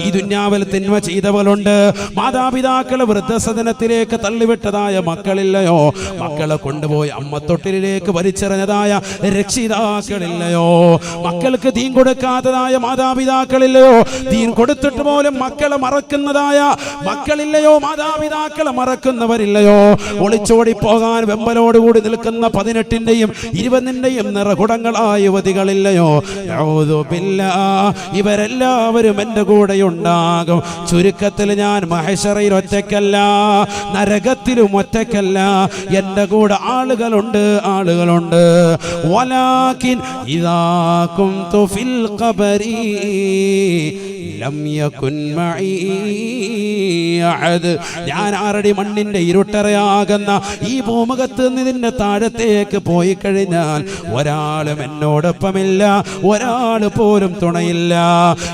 ഈ ദുന്യാവിൽ തിന്മ ചെയ്തവളുണ്ട്. മാതാപിതാക്കളെ വൃദ്ധസദനത്തിലേക്ക് തള്ളിവിട്ടതായ മക്കളില്ലയോ, മക്കളെ കൊണ്ടുപോയി അമ്മത്തൊട്ടിലേക്ക് വലിച്ചെറിഞ്ഞതായ രക്ഷിതാക്കളില്ലയോ, മക്കൾക്ക് ദീൻ കൊടുക്കാത്തതായ മാതാപിതാക്കളില്ലയോ, ദീൻ കൊടുത്തിട്ട് പോലും മക്കളെ മറക്കുന്നതായ മക്കളില്ലയോ, മാതാപിതാക്കളെ മറക്കുന്നവരില്ലയോ, ഒളിച്ചോടി പോകാൻ വെമ്പലോടുകൂടി നിൽക്കുന്ന 18-ന്റെയും 20-ന്റെയും നിറകുടങ്ങളായ യുവതികളില്ലയോ. ഇവരെല്ലാവരും എൻ്റെ കൂടെ ഉണ്ടാകും. ചുരുക്കത്തിൽ ഞാൻ മഹശറയിൽ ഒറ്റയ്ക്കല്ല, നരകത്തിലും ഒറ്റയ്ക്കല്ല, എൻ്റെ കൂടെ ആളുകളുണ്ട്, ആളുകളുണ്ട്. വലാകിൻ ഇദാ കുന്തു ഫിൽ ഖബരി ലം യകുൻ മഈ അഹദ്, ഞാൻ ആറടി മണ്ണിന്റെ ഇരുട്ടറയാകുന്ന ഈ ഭൂമുഖത്ത് നിന്നിന്റെ താഴത്തേക്ക് പോയി കഴിഞ്ഞാൽ ഒരാളും എന്നോടൊപ്പമില്ല, ഒരാൾ പോലും തുണയില്ല.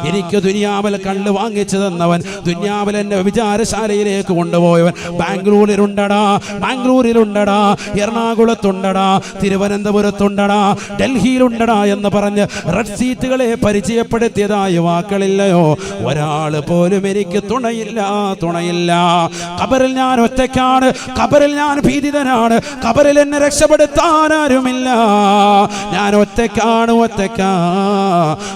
എനിക്ക് ദുനിയാവിൽ കള്ള് വാങ്ങിച്ചു തന്നവൻ, ദുനിയാവിൽ എന്നെ വിചാരശാലയിലേക്ക് കൊണ്ടുപോയവൻ ബാംഗ്ലൂരിലുണ്ടടാ, ബാംഗ്ലൂരിലുണ്ടടാ, എറണാകുളത്തുണ്ടടാ, തിരുവനന്തപുരത്തുണ്ടടാ, ഡൽഹിയിലുണ്ടടാ എന്ന് പറഞ്ഞ് റെഡ് സീറ്റുകളെ പരിചയപ്പെടുത്തിയതായ വാക്കളില്ലയോ, ഒരാൾ പോലും എനിക്ക് തുണയില്ല, തുണയില്ല. ഖബറിൽ ഞാൻ ഒറ്റയ്ക്കാണ്, ഖബറിൽ ഞാൻ ഭീതിതനാണ്, ഖബറിൽ എന്നെ രക്ഷപ്പെടുത്താൻ ആരുമില്ല, ഞാൻ ഒറ്റയ്ക്കാണ്, ഒറ്റയ്ക്കാ.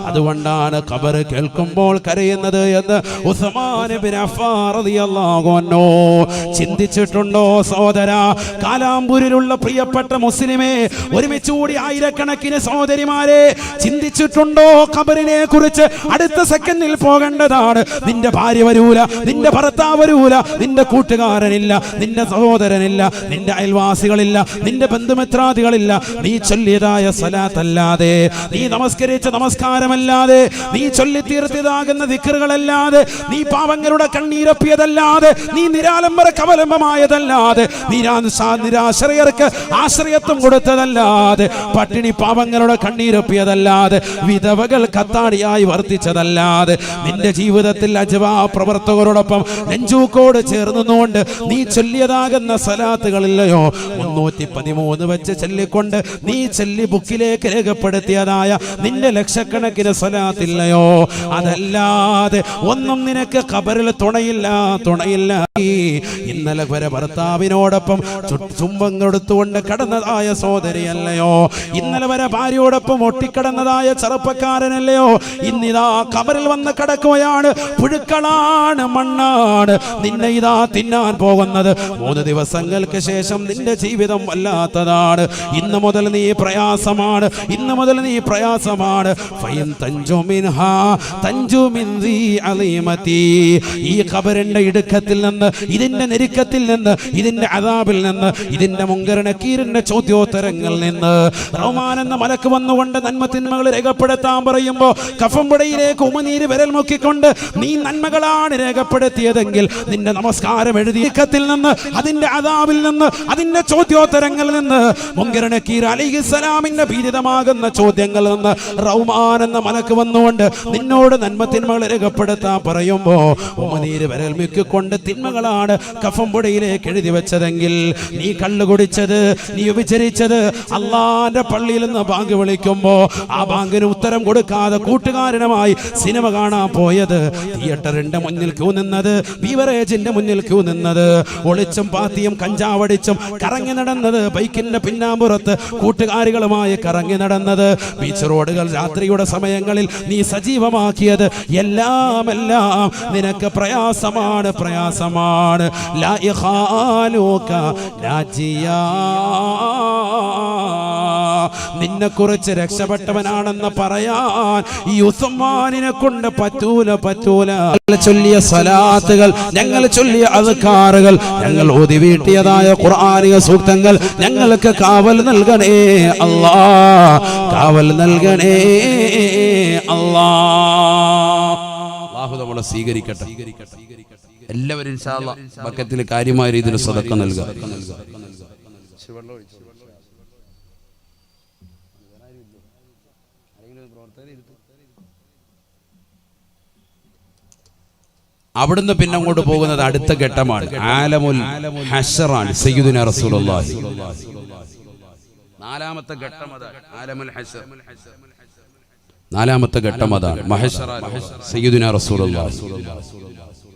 അതുകൊണ്ടാണ് ഖബർ കേൾക്കുമ്പോൾ കരയുന്നത് എന്ന് ഉസ്മാൻ ഇബ്നു അഫ്ഫാൻ റളിയല്ലാഹു അൻഹു. ചിന്തിച്ചിട്ടുണ്ടോ സഹോദര, കാലാമ്പൂരിലുള്ള പ്രിയപ്പെട്ട മുസ്ലിമേ, ഒരുമിച്ച് കൂടി ആയിരക്കണക്കിന് സഹോദരിമാരെ, ചിന്തിച്ചിട്ടുണ്ടോ ഖബറിനെ കുറിച്ച്? അടുത്ത സെക്കൻഡിൽ പോകേണ്ടതാണ്. നിന്റെ ഭാര്യ വരൂല, നിന്റെ ഭർത്താവ് വരൂല, നിന്റെ കൂട്ടുകാരനില്ല, നിന്റെ സഹോദരനില്ല, നിന്റെ അയൽവാസികളില്ല, നിന്റെ ബന്ധുമിത്രാദികളില്ല. നീ ചൊല്ലിയതായ സലാത്തല്ലാതെ, നീ നമസ്കരിച്ച നമസ്കാരമല്ലാതെ, നീ ചൊല്ലി തീർത്തിയതാകുന്ന ദിക്റുകളല്ലാതെ, നീ പാവങ്ങളുടെ കണ്ണീരൊപ്പിയതല്ലാതെ, നീ നിരാലംബര കവലംബമായതല്ലാതെ, നിരാശ്രയർക്ക് ആശ്രയത്വം കൊടുത്തതല്ലാതെ, പട്ടിണി പാവങ്ങളുടെ കണ്ണീരൊപ്പിയതല്ലാതെ, വിധവകൾ കത്താടിയായി വർത്തിച്ചതല്ലാതെ, നിന്റെ ജീവിതത്തിൽ അജ്വാ പ്രവർത്തകരോടൊപ്പം നെഞ്ചൂക്കോട് ചേർന്നുകൊണ്ട് നീ ചൊല്ലിയതാകുന്ന സലാത്തുകളില്ലയോ, 313 വെച്ച് ചൊല്ലിക്കൊണ്ട് നീ ചൊല്ലി ബുക്കിലേക്ക് രേഖപ്പെടുത്തിയതായ നിന്റെ ലക്ഷക്കണക്കിന് സലാത്തില്ലയോ, അതല്ലാതെ ഒന്നും നിനക്ക് ഖബറിൽ തുണയില്ല, തുണയില്ല. ഇന്നലെ വരെ ഭർത്താവിനോടൊപ്പം ചുംബം കൊടുത്തുകൊണ്ട് കടന്നതായ സഹോദരിയല്ലയോ, ഇന്നലെ വരെ ഭാര്യയോടൊപ്പം ഒട്ടിക്കടന്നതായ ചെറുപ്പക്കാരനല്ലയോ, ഇന്നിതാ ഖബറിൽ വന്ന് കിടക്കുകയാണ്. പുഴുക്കളാണ്, മണ്ണാണ്, നിന്നെ ഇതാ തിന്നാൻ പോകുന്നത്. 3 ദിവസങ്ങൾക്ക് ശേഷം നിന്റെ ജീവിതം വല്ലാത്തതാണ്. ഇന്ന് മുതൽ നീ പ്രയാസമാണ്, ഇന്ന് മുതൽ നീ പ്രയാസമാണ്. ഈ ഖബറിന്റെ ഇടുക്കത്തിൽ നിന്ന്, ഇതിന്റെ ഞെരുക്കത്തിൽ നിന്ന്, ഇതിന്റെ അദാബിൽ നിന്ന്, ഇതിന്റെ മുങ്കർ നക്കീറിന്റെ ചോദ്യോത്തരങ്ങളിൽ നിന്ന് റഹ്മാൻ എന്ന മലക്ക് വന്നുകൊണ്ട് നന്മ തിന്മകൾ രേഖപ്പെടുത്താൻ പറയുമ്പോൾ കഫംപുടയിലേക്ക് ഉമനീര് വിരൽ മുക്കിക്കൊണ്ട് നീ നന്മകളാണ് രേഖപ്പെടുത്തിയതെങ്കിൽ നിന്റെ നമസ്കാരം എഴുതിയക്കത്തിൽ നിന്ന്, അതിന്റെ അദാബിൽ നിന്ന്, അതിന്റെ ചോദ്യോത്തരങ്ങളിൽ നിന്ന്, മുങ്കർ നക്കീർ അലൈഹിസ്സലാമിന്റെ ഭീതിതമാകുന്ന ചോദ്യങ്ങളിൽ നിന്ന് റഹ്മാൻ എന്ന മലക്ക് വന്നുകൊണ്ട് നിന്നോട് നന്മ തിന്മകൾ രേഖപ്പെടുത്താൻ പറയുമ്പോ ഉമനീര് വിരൽ മുക്കിക്കൊണ്ട് തിന്മകളാണ് കഫംപുടയിലേക്ക് എഴുതി വെച്ചതെങ്കിൽ, നീ കള്ളു കുടിച്ചത്, നീ വിചരിച്ചത്, അള്ളാന്റെ പള്ളിയിൽ നിന്ന് ബാങ്ക് വിളിക്കുമ്പോ ആ ബാങ്കിന് ഉത്തരം കൊടുക്കാതെ കൂട്ടുകാരനുമായി സിനിമ കാണാൻ പോയത്, തിയേറ്ററിന്റെ മുന്നിൽ ക്യൂ നിന്നത്, ബീവറേജിന്റെ മുന്നിൽ ക്യൂ നിന്നത്, ഒളിച്ചും പാത്തിയും കഞ്ചാവടിച്ചും കറങ്ങി നടന്നത്, ബൈക്കിന്റെ പിന്നാമ്പുറത്ത് കൂട്ടുകാരികളുമായി കറങ്ങി നടന്നത്, ബീച്ച് റോഡുകൾ രാത്രിയുടെ സമയങ്ങളിൽ നീ സജീവമാക്കിയത്, എല്ലാം നിനക്ക് പ്രയാസമാണ്, പ്രയാസമാണ്. ലാ ഇഖാലൂക നാജിയാ, നിന്നെക്കുറിച്ച് രക്ഷപ്പെട്ടവനാണെന്ന് പറയാൻ ഈ ഉസ്മാനിനെ കൊണ്ട് പറ്റൂല. ചൊല്ലിയ സലാത്തുകൾ, ഞങ്ങൾ ചൊല്ലിയ അദ്കാറുകൾ, ഞങ്ങൾ ഓതി വീട്ടിയതായ ഖുർആനിക സൂക്തങ്ങൾ ഞങ്ങൾക്ക് കാവൽ നൽകണേ അല്ലാ, കാവൽ നൽകണേ അല്ലാ. അല്ലാഹു നമ്മളെ സ്വീകരിക്കട്ടെ. എല്ലാവരും ഇൻഷാ അല്ലാഹ് ബക്കത്തിൽ കാര്യമായ രീതിയിൽ സദഖ നൽകുക. അവിടുന്ന് പിന്നെ അങ്ങോട്ട് പോകുന്നത് അടുത്ത ഘട്ടമാണ്. ആലമുൽ ഹശ്റാണ് സയ്യിദുനാ റസൂലുള്ളാഹി. നാലാമത്തെ ഘട്ടം അതാണ് ആലമുൽ ഹശ്ർ. നാലാമത്തെ ഘട്ടം അതാണ് മഹ്ശറ സയ്യിദുനാ റസൂലുള്ളാഹി.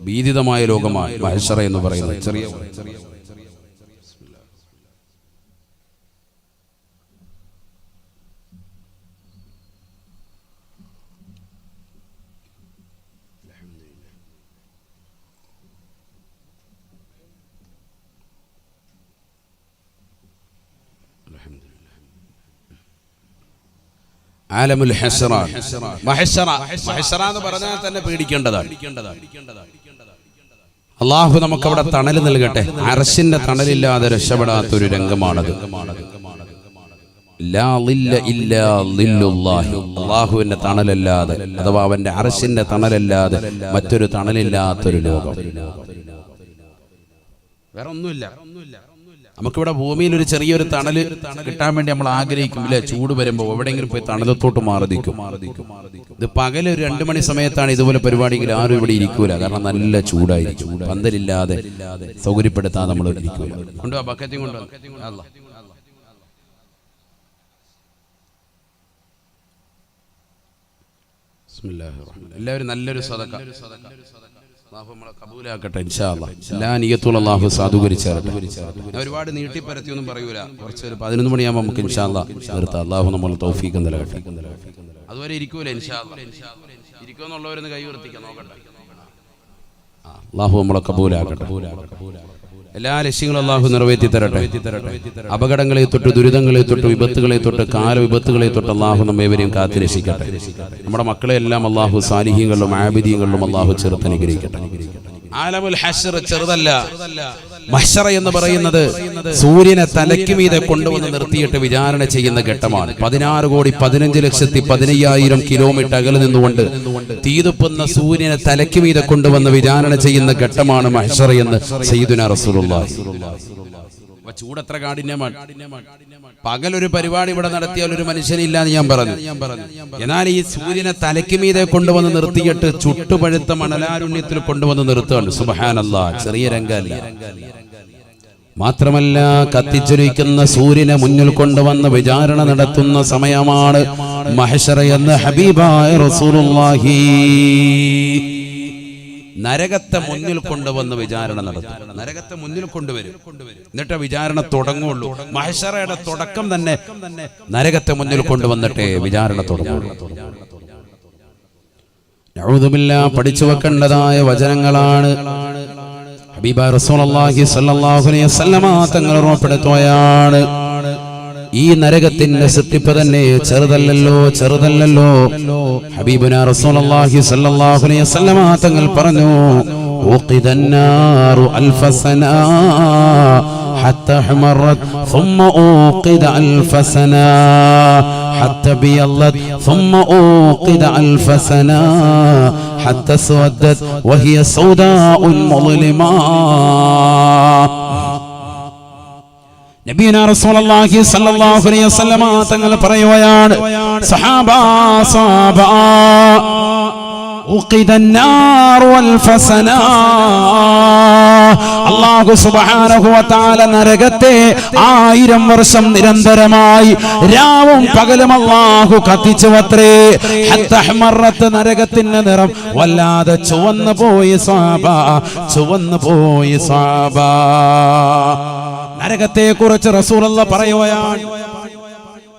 ഭീതിതമായ ലോകമാണ് മഹ്ശറ എന്ന് പറയുന്നത്. ചെറിയ ആലമുൽ ഹശ്റ. മഹ്ശറ എന്ന് പറഞ്ഞാൽ തന്നെ പേടിക്കേണ്ടതാണ്. അല്ലാഹു നമുക്ക് അവിടെ തണൽ നൽകട്ടെ. അർശിന്റെ തണലില്ലാതെ രക്ഷപ്പെടാത്തൊരു രംഗമാണത്. ലാ ളില്ല ഇല്ലാ ളില്ലുല്ലാഹി. അല്ലാഹുവിന്റെ തണലല്ലാതെ അഥവാ അവന്റെ അർശിന്റെ തണലല്ലാതെ മറ്റൊരു തണലില്ലാത്തൊരു ലോകം വേറെ ഒന്നുമില്ല. നമുക്കിവിടെ ഭൂമിയിൽ ഒരു ചെറിയൊരു തണല് കിട്ടാൻ വേണ്ടി നമ്മൾ ആഗ്രഹിക്കും ഇല്ലേ? ചൂട് വരുമ്പോൾ എവിടെയെങ്കിലും പോയി തണലത്തോട്ട് മാറിക്കും. ഇത് പകല് 2 മണി സമയത്താണ് ഇതുപോലെ പരിപാടിയെങ്കിൽ ആരും ഇവിടെ ഇരിക്കൂല. കാരണം നല്ല ചൂടായിരിക്കും. പന്തലില്ലാതെ സൗകര്യപ്പെടുത്താൻ നമ്മൾ ഇരിക്കൂല. കൊണ്ടുവാ ബക്കറ്റും കൊണ്ടുവാ. എല്ലാവരും നല്ലൊരു സദഖ കബൂലാക്കട്ടെ ഇൻഷാ അല്ലാഹ്. എല്ലാ നിയ്യത്തും അല്ലാഹു സാധൂകരിച്ചാട്ടെ. ഒരുപാട് നീട്ടിപ്പരത്തിയൊന്നും പറയൂല. കുറച്ച് 11 മണിയാകുമ്പോൾ നമുക്ക് ഇൻഷാ അല്ലാഹ് നിർത്താം. അല്ലാഹു നമ്മൾ തൗഫീഖ് നൽകട്ടെ. അതുവരെ ഇരിക്കൂല ഇൻഷാ അല്ലാഹ്. ഇരിക്കുമെന്നുള്ളവരൊന്ന് കൈ ഉയർത്തിക്കാൻ നോക്കട്ടെ. അല്ലാഹു നമ്മളെ കബൂലാക്കട്ടെ. എല്ലാ ലക്ഷ്യങ്ങളും അല്ലാഹു നിറവേറ്റി തരട്ടെ. അപകടങ്ങളെ തൊട്ട്, ദുരിതങ്ങളെ തൊട്ട്, വിപത്തുകളെ തൊട്ട്, കാലവിപത്തുകളെ തൊട്ട് അല്ലാഹു നമ്മേവരെയും കാത്തുരക്ഷിക്കട്ടെ. നമ്മുടെ മക്കളെ എല്ലാം അല്ലാഹു സാലിഹീങ്ങളിലും ആബിദീങ്ങളിലും അല്ലാഹു ചേർത്ത് അനുഗ്രഹിക്കട്ടെ. ആലമുൽ ഹശ്ർ ചെറുതല്ല. മഹ്ശറ എന്ന് പറയുന്നത് സൂര്യനെ തലയ്ക്ക് മീതെ കൊണ്ടുവന്ന് നിർത്തിയിട്ട് വിചാരണ ചെയ്യുന്ന ഘട്ടമാണ്. 16,15,15,000 കിലോമീറ്റർ അകലെ നിന്നുകൊണ്ട് തീതുപ്പുന്ന സൂര്യനെ തലയ്ക്ക് മീതെ കൊണ്ടുവന്ന് വിചാരണ ചെയ്യുന്ന ഘട്ടമാണ് മഹ്ശറ എന്ന് സയ്യിദുനാ റസൂലുള്ളാഹി. ചൂടത്ര കാഠിന്യമാണ്. പകലൊരു പരിപാടി ഇവിടെ നടത്തിയാൽ ഒരു മനുഷ്യനില്ല എന്ന് ഞാൻ പറഞ്ഞു. എന്നാൽ ഈ സൂര്യനെ തലയ്ക്ക് മീതെ കൊണ്ടുവന്ന് നിർത്തിയിട്ട് ചുട്ടുപഴുത്ത മണലാരുണ്യത്തിൽ കൊണ്ടുവന്ന് നിർത്തുകയാണ്. സുബ്ഹാനല്ലാഹ്. ചെറിയ രംഗല്ല. മാത്രമല്ല കത്തിച്ചൊലിക്കുന്ന സൂര്യനെ മുന്നിൽ കൊണ്ടുവന്ന് വിചാരണ നടത്തുന്ന സമയമാണ് മഹ്ശറ എന്ന് ഹബീബായ റസൂലുള്ളാഹി. നരകത്തെ മുന്നിൽ കൊണ്ടുവന്ന് വിചാരണ നടത്തും. നരകത്തെ മുന്നിൽ കൊണ്ടുവരും. എന്നിട്ട് വിചാരണ തുടങ്ങുള്ളൂ. മഹ്ശറയുടെ തുടക്കം തന്നെ നരകത്തെ മുന്നിൽ കൊണ്ടുവന്നിട്ടേ വിചാരണ തുടങ്ങുള്ളൂ. നഊദു ബില്ലാഹ്. പഠിച്ചു വെക്കേണ്ടതായ വചനങ്ങളാണ്. ഹബീബായ റസൂലുള്ളാഹി സ്വല്ലല്ലാഹു അലൈഹി വസല്ലമ തങ്ങൾ ഓർമ്മപ്പെടുത്തുകയാണ്, ഈ നരകത്തിന്റെ സൃഷ്ടിപ്പ് തന്നെ ചെറുതല്ലല്ലോ. ഹബീബുനാ റസൂലുള്ളാഹി സ്വല്ലല്ലാഹു അലൈഹി വസല്ലമ തങ്ങൾ പറഞ്ഞു, ഉഖിദന്നാറു അൽഫസന ഹത്ത ഹമറത് ثم اوقد الف سنه حتى بيضت ثم اوقد الف سنه حتى سودت وهي سوداء مظلمه. നബിയുനാ റസൂലുള്ളാഹി സ്വല്ലല്ലാഹു അലൈഹി വസല്ലമ തങ്ങൾ പറയുകയാണ്, സഹാബാ ഉഖിദന്നാറു അൽഫസന. അല്ലാഹു സുബ്ഹാനഹു വ തആല നരകത്തെ 1000 വർഷം നിരന്തരമായി രാവും പകലും അല്ലാഹു കത്തിച്ചുവത്രേ. ഹത്ത ഹമറത്ത്. നരകത്തിന്റെ നിറം വല്ലാതെ ചുവന്നു പോയി സ്വഹാബ. നരകത്തെ കുറിച്ച് റസൂലുള്ളാഹി പറയുകയാണ്,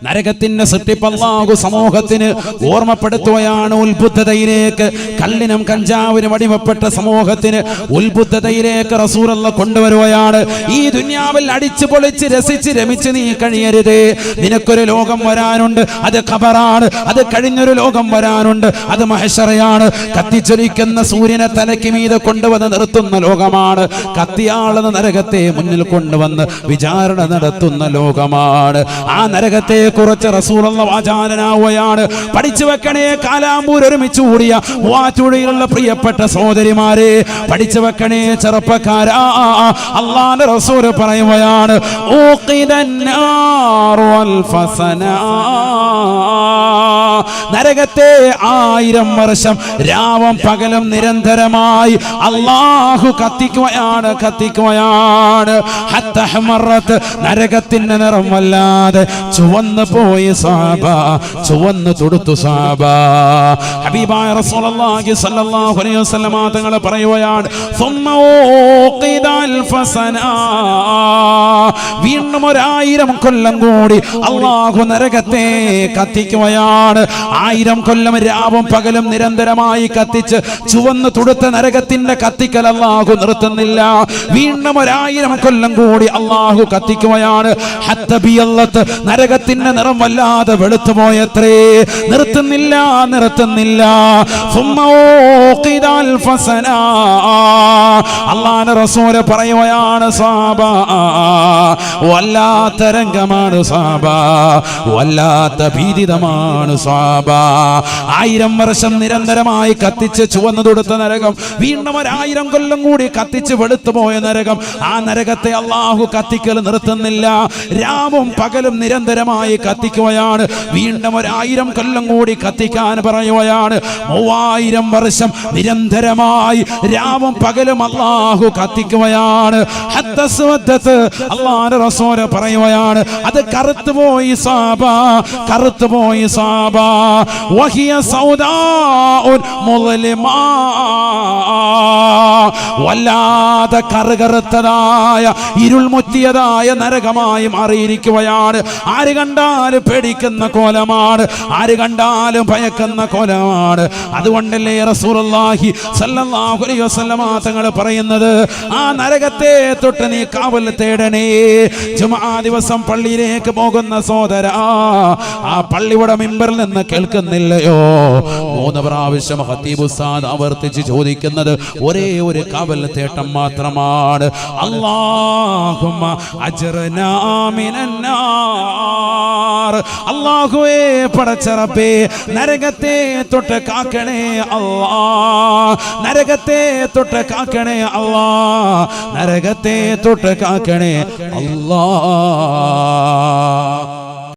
നരകത്തിന്റെ സൃഷ്ടിപ്പ് അല്ലാഹു സമൂഹത്തിന് ഓർമ്മപ്പെടുത്തുകയാണ്. ഉത്ബുദ്ധതയിലേക്ക്, കള്ളിനും കഞ്ചാവിനും അടിമപ്പെട്ട സമൂഹത്തിന് ഉത്ബുദ്ധതയിലേക്ക് റസൂലുള്ള കൊണ്ടുവരുകയാണ്. ഈ ദുനിയാവിൽ അടിച്ചു പൊളിച്ച് രസിച്ച് രമിച്ച് നീ കഴിയരുത്. നിനക്കൊരു ലോകം വരാനുണ്ട്, അത് ഖബറാണ്. അത് കഴിഞ്ഞൊരു ലോകം വരാനുണ്ട്, അത് മഹ്ശറയാണ്. കത്തിച്ചൊലിക്കുന്ന സൂര്യനെ തലയ്ക്ക് മീതെ കൊണ്ടുവന്ന് നിർത്തുന്ന ലോകമാണ്. കത്തിയാളുന്ന നരകത്തെ മുന്നിൽ കൊണ്ടുവന്ന് വിചാരണ നടത്തുന്ന ലോകമാണ്. ആ നരകത്തെ കുറിച്ച് റസൂലുള്ള വാചാലനാവുകയാണ്. പഠിച്ചു വെക്കണേ കാലാമ്പൂർ ഒരുമിച്ച് കൂടിയ വാറ്റുഴിയിലുള്ള പ്രിയപ്പെട്ട സഹോദരിമാരെ, പഠിച്ചു വെക്കണേ ചെറുപ്പക്കാരാ. അല്ലാഹുവിന്റെ റസൂൽ പറയുകയാണ്, നരകത്തെ 1000 വർഷം രാവും പകലും നിരന്തരമായി അല്ലാഹു കത്തിക്കുകയാണ്. നരകത്തിന്റെ നിറം വല്ലാതെ ചുവന്നു പോയി സഹാബ, ചുവന്നു തുടുത്തു സഹാബ. ഹബീബായ റസൂലുള്ളാഹി സ്വല്ലല്ലാഹു അലൈഹി വസല്ലം തങ്ങൾ പറയുകയാണ്, വീണ്ടും 1000 കൊല്ലം കൂടി അല്ലാഹു നരകത്തെ കത്തിക്കുകയാണ്. 1000 കൊല്ലം രാവും പകലും നിരന്തരമായി കത്തിച്ച് ചുവന്ന് തുടുത്ത നരകത്തിന്റെ കത്തിക്കൽ അല്ലാഹു നിർത്തുന്നില്ല. വീണ്ടും 1000 കൊല്ലം കൂടി അല്ലാഹു കത്തിക്കുകയാണ്. നരകത്തിന്റെ നിറം വല്ലാതെ വെളുത്തുപോയത്രേ. നിർത്തുന്നില്ല. അല്ലാഹുവിന്റെ റസൂൽ പറയുകയാണ്, സഹാബ വല്ലാത്ത രംഗമാണ് സഹാബ, വല്ലാത്ത ഭീതിതമാണ് സഹാബ. 1000 വർഷം നിരന്തരമായി കത്തിച്ച് ചുവന്നു തൊടുത്ത നരകം, വീണ്ടും 1000 കൊല്ലം കൂടി കത്തിച്ച് വെളുത്തുപോയ നരകം. ആ നരകത്തെ അല്ലാഹു കത്തിക്കൽ നിർത്തുന്നില്ല. രാവും പകലും നിരന്തരമായി കത്തിക്കുകയാണ്. വീണ്ടും 1000 കൊല്ലം കൂടി കത്തിക്കാൻ പറയുകയാണ്. 3000 വർഷം നിരന്തരമായി രാവും പകലും അല്ലാഹു കത്തിക്കുകയാണ്. അല്ലാഹുവിന്റെ റസൂൽ പറയുകയാണ്, അത് കറുത്തുപോയി സഹാബ, കറുത്തുപോയി സഹാബ. വഹിയ സൗദാഉൻ മുളിമാ, വല്ലാതെ കറുകറുത്തതായ ഇരുൾമുറ്റിയതായ നരകമായി മാറിയിരിക്കുകയാണ്. ആര് കണ്ടാലും പേടിക്കുന്ന കോലമാണ്, ആര് കണ്ടാലും ഭയക്കുന്ന കോലമാണ്. അതുകൊണ്ടല്ലേ റസൂലുള്ളാഹി സ്വല്ലല്ലാഹു അലൈഹി വസല്ലം തങ്ങൾ പറയുന്നത്, ആ നരകത്തെ തൊട്ട് നീ കാവൽ തേടണേ. ജുമുഅ ദിവസം പള്ളിയിലേക്ക് പോകുന്ന സഹോദരാ, ആ പള്ളിയുടെ മിമ്പറിൽ നിന്ന് കേൾക്കുന്നില്ലയോ 3 പ്രാവശ്യം ഖതീബ് ഉസ്താദ് ആവർത്തിച്ച് ചോദിക്കുന്നത് ഒരേ ഒരു കാവൽ തേട്ടം മാത്രമാണ്. അല്ലാഹുമ്മ അജ്റനാ മിനന്നാർ. അല്ലാഹുവേ പടച്ച റബ്ബേ, നരകത്തെ തൊട്ട് കാക്കണേ അല്ലാ, നരകത്തെ തൊട്ട് കാക്കണേ അല്ലാ, നരകത്തെ തൊട്ട് കാക്കണേ അല്ലാ.